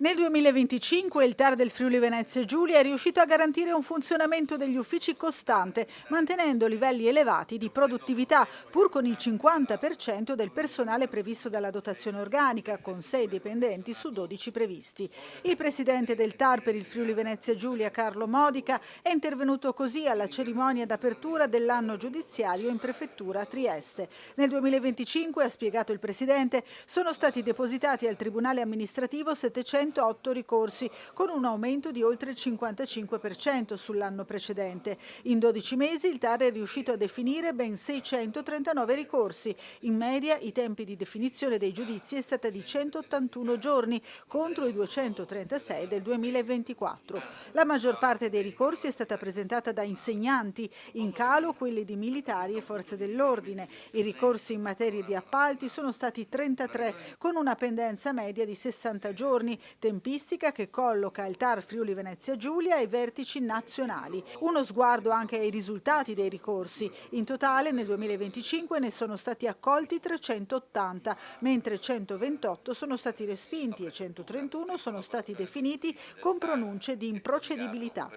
Nel 2025 il TAR del Friuli Venezia Giulia è riuscito a garantire un funzionamento degli uffici costante, mantenendo livelli elevati di produttività, pur con il 50% del personale previsto dalla dotazione organica, con 6 dipendenti su 12 previsti. Il presidente del TAR per il Friuli Venezia Giulia, Carlo Modica, è intervenuto così alla cerimonia d'apertura dell'anno giudiziario in prefettura a Trieste. Nel 2025, ha spiegato il presidente, sono stati depositati al Tribunale amministrativo 708 ricorsi, con un aumento di oltre il 55% sull'anno precedente. In 12 mesi il TAR è riuscito a definire ben 639 ricorsi. In media i tempi di definizione dei giudizi è stata di 181 giorni contro i 236 del 2024. La maggior parte dei ricorsi è stata presentata da insegnanti, in calo quelli di militari e forze dell'ordine. I ricorsi in materia di appalti sono stati 33, con una pendenza media di 60 giorni, tempistica che colloca il TAR Friuli Venezia Giulia ai vertici nazionali. Uno sguardo anche ai risultati dei ricorsi. In totale nel 2025 ne sono stati accolti 380, mentre 128 sono stati respinti e 131 sono stati definiti con pronunce di improcedibilità.